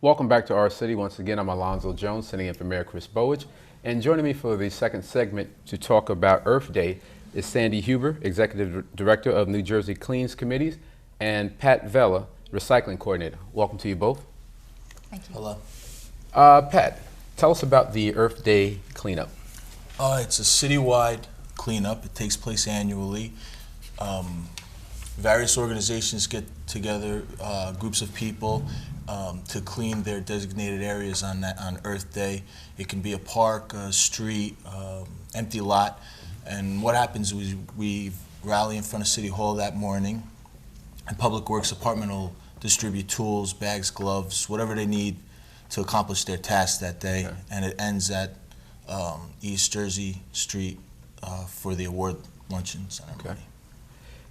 Welcome back to Our City. Once again, I'm Alonzo Jones, sitting in for Mayor Chris Bowich. And joining me for the second segment to talk about Earth Day is Sandy Huber, Executive Director of New Jersey Cleans Committees, and Pat Vella, Recycling Coordinator. Welcome to you both. Thank you. Hello. Pat, tell us about the Earth Day cleanup. It's a citywide cleanup. It takes place annually. Various organizations get together, groups of people, to clean their designated areas on Earth Day. It can be a park, a street, empty lot. And what happens is we rally in front of City Hall that morning, and Public Works Department will distribute tools, bags, gloves, whatever they need to accomplish their task that day. Okay. And it ends at East Jersey Street for the award luncheon ceremony. Okay.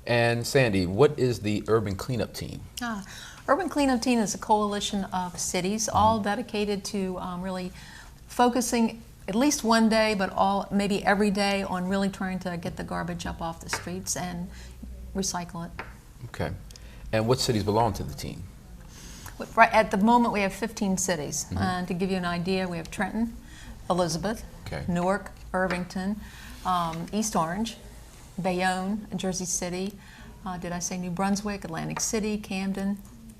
And Sandy, what is the Urban Cleanup Team? Urban Cleanup Team is a coalition of cities, all dedicated to really focusing at least one day, but maybe every day, on really trying to get the garbage up off the streets and recycle it. Okay. And what cities belong to the team? Right at the moment, we have 15 cities. And to give you an idea, we have Trenton, Elizabeth, Newark, Irvington, East Orange, Bayonne, Jersey City. Did I say New Brunswick, Atlantic City, Camden,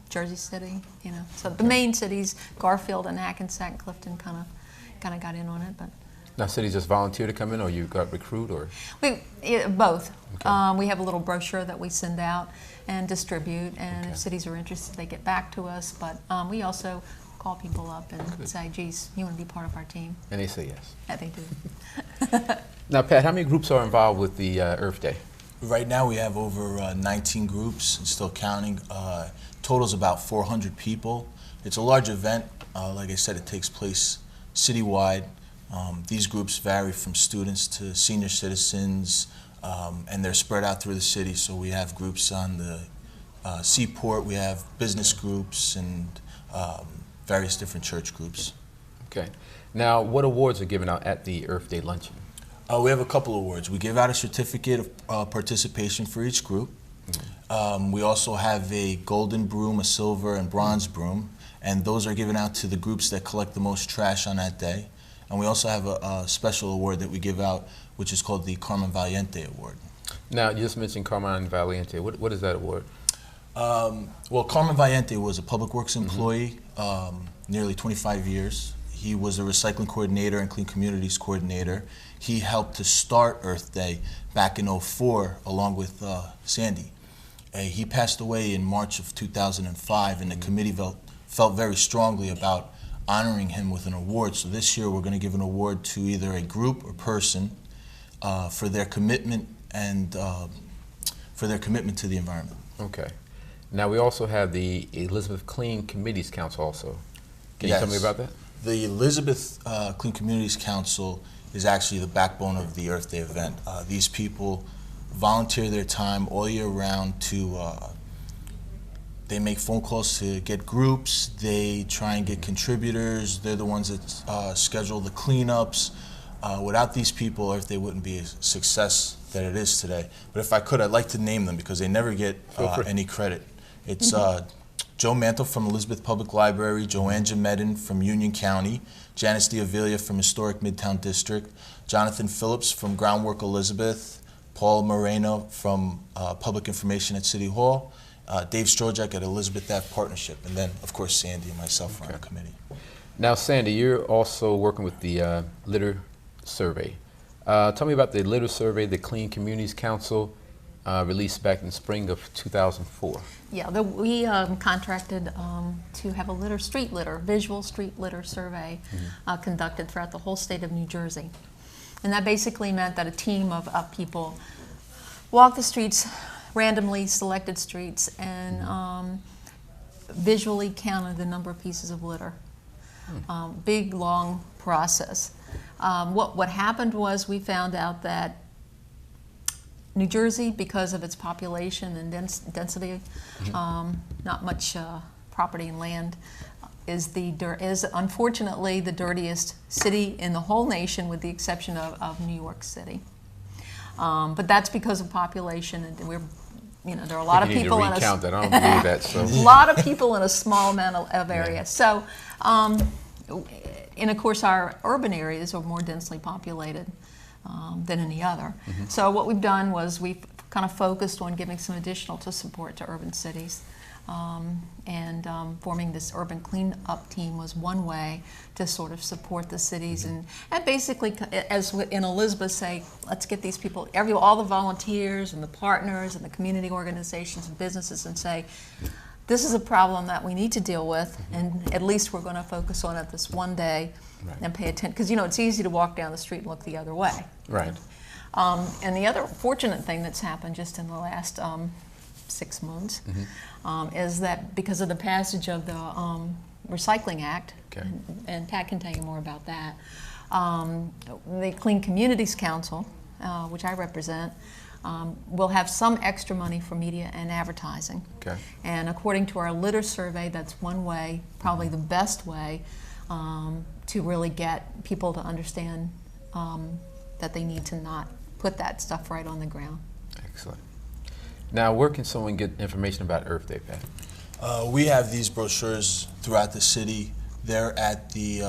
Jersey City? You know, so the main cities, Garfield and Hackensack and Clifton, kind of got in on it. But now, cities just volunteer to come in, or you got recruit, or both. Okay. We have a little brochure that we send out and distribute, and if cities are interested, they get back to us. But we also call people up and say, "Geez, you want to be part of our team?" And they say yes. Yeah, they do. Now, Pat, how many groups are involved with the Earth Day? Right now we have over 19 groups and still counting. Total's about 400 people. It's a large event. Like I said, it takes place citywide. These groups vary from students to senior citizens, and they're spread out through the city. So we have groups on the seaport, we have business groups, and various different church groups. Okay. Now, what awards are given out at the Earth Day luncheon? We have a couple awards. We give out a certificate of participation for each group. We also have a golden broom, a silver, and bronze broom, and those are given out to the groups that collect the most trash on that day. And we also have a special award that we give out, which is called the Carmen Valiente Award. Now, you just mentioned Carmen Valiente. What is that award? Well, Carmen Valiente was a public works employee, nearly 25 years. He was a recycling coordinator and clean communities coordinator. He helped to start Earth Day back in '04 along with Sandy. He passed away in March of 2005, and the committee felt very strongly about honoring him with an award. So this year we're going to give an award to either a group or person for their commitment and for their commitment to the environment. Okay. Now we also have the Elizabeth Clean Committees Council also. Can you tell me about that? The Elizabeth Clean Communities Council is actually the backbone of the Earth Day event. These people volunteer their time all year round to, they make phone calls to get groups, they try and get contributors, they're the ones that schedule the cleanups. Without these people, Earth Day wouldn't be a success that it is today. But if I could, I'd like to name them because they never get any credit. It's Joe Mantle from Elizabeth Public Library, Joanne Jamedin from Union County, Janice D'Avilia from Historic Midtown District, Jonathan Phillips from Groundwork Elizabeth, Paul Moreno from Public Information at City Hall, Dave Strojak at Elizabeth Ave Partnership, and then, of course, Sandy and myself are on the committee. Now, Sandy, you're also working with the Litter Survey. Tell me about the Litter Survey the Clean Communities Council released back in spring of 2004. Yeah, we contracted to have a visual street litter survey conducted throughout the whole state of New Jersey. And that basically meant that a team of people walked the streets, randomly selected streets, and visually counted the number of pieces of litter. Big, long process. What happened was we found out that New Jersey, because of its population and density, not much property and land, is unfortunately the dirtiest city in the whole nation, with the exception of New York City. But that's because of population, and we're there are a lot of people in recount that. I don't believe that. So. a lot of people in a small amount of area. Yeah. So, and of course, our urban areas are more densely populated than any other. Mm-hmm. So what we've done was we've kind of focused on giving some additional support to urban cities. Forming this urban cleanup team was one way to sort of support the cities and basically, as in Elizabeth say, let's get these people, all the volunteers and the partners and the community organizations and businesses and say, this is a problem that we need to deal with, and at least we're going to focus on it this one day and pay attention. Because, it's easy to walk down the street and look the other way. Right. And the other fortunate thing that's happened just in the last 6 months is that because of the passage of the Recycling Act, and Pat can tell you more about that, the Clean Communities Council, which I represent, will have some extra money for media and advertising. Okay. And according to our litter survey, that's one way, probably the best way, to really get people to understand that they need to not put that stuff right on the ground. Excellent. Now, where can someone get information about Earth Day, Pat? We have these brochures throughout the city. They're at the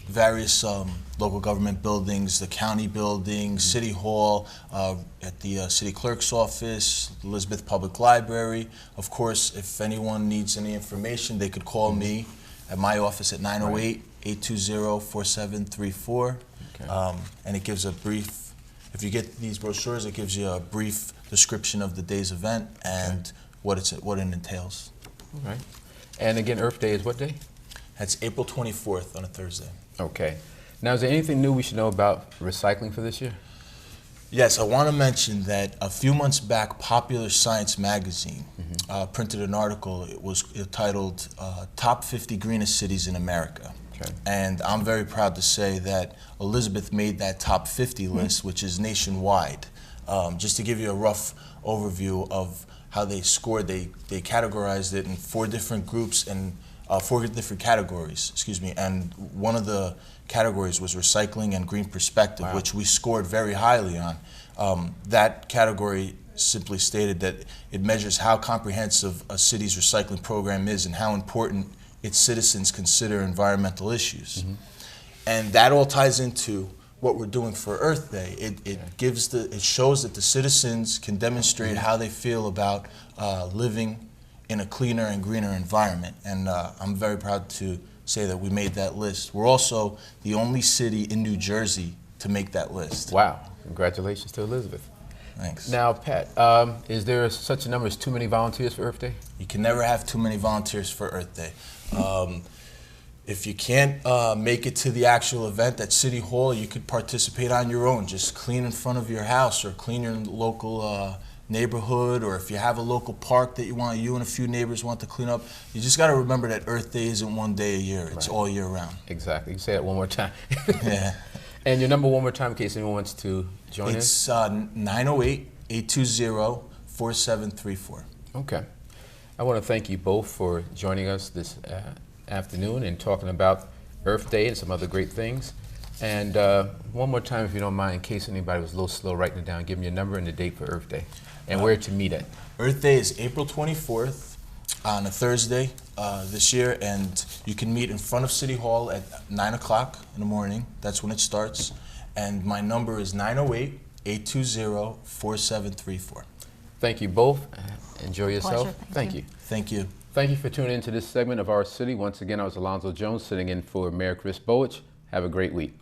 various local government buildings, the county buildings, City Hall, at the city clerk's office, Elizabeth Public Library. Of course, if anyone needs any information, they could call me at my office at 908-820-4734. Okay. And it gives a brief. If you get these brochures, it gives you a brief description of the day's event and what it entails. All right. And again, Earth Day is what day? That's April 24th on a Thursday. Okay. Now, is there anything new we should know about recycling for this year? Yes, I want to mention that a few months back, Popular Science magazine printed an article. It was titled Top 50 Greenest Cities in America. Okay. And I'm very proud to say that Elizabeth made that top 50 list, which is nationwide. Just to give you a rough overview of how they scored, they categorized it in 4 different groups and 4 different categories, excuse me, and one of the categories was recycling and green perspective, which we scored very highly on. That category simply stated that it measures how comprehensive a city's recycling program is and how important its citizens consider environmental issues. And that all ties into what we're doing for Earth Day. It shows that the citizens can demonstrate how they feel about living in a cleaner and greener environment. And I'm very proud to say that we made that list. We're also the only city in New Jersey to make that list. Wow. Congratulations to Elizabeth. Thanks. Now, Pat, is there such a number as too many volunteers for Earth Day? You can never have too many volunteers for Earth Day. If you can't make it to the actual event at City Hall, you could participate on your own. Just clean in front of your house or clean your local neighborhood, or if you have a local park that you and a few neighbors want to clean up. You just got to remember that Earth Day isn't one day a year. It's all year round. Exactly. You say that one more time. Yeah. And your number one more time in case anyone wants to join us? It's 908-820-4734. Okay. I want to thank you both for joining us this afternoon and talking about Earth Day and some other great things. And one more time, if you don't mind, in case anybody was a little slow writing it down, give me your number and the date for Earth Day and where to meet at. Earth Day is April 24th on a Thursday this year, and you can meet in front of City Hall at 9 o'clock in the morning. That's when it starts. And my number is 908-820-4734. Thank you both. Enjoy yourself. Pleasure. Thank you. Thank you. Thank you for tuning into this segment of Our City. Once again, I was Alonzo Jones sitting in for Mayor Chris Bowich. Have a great week.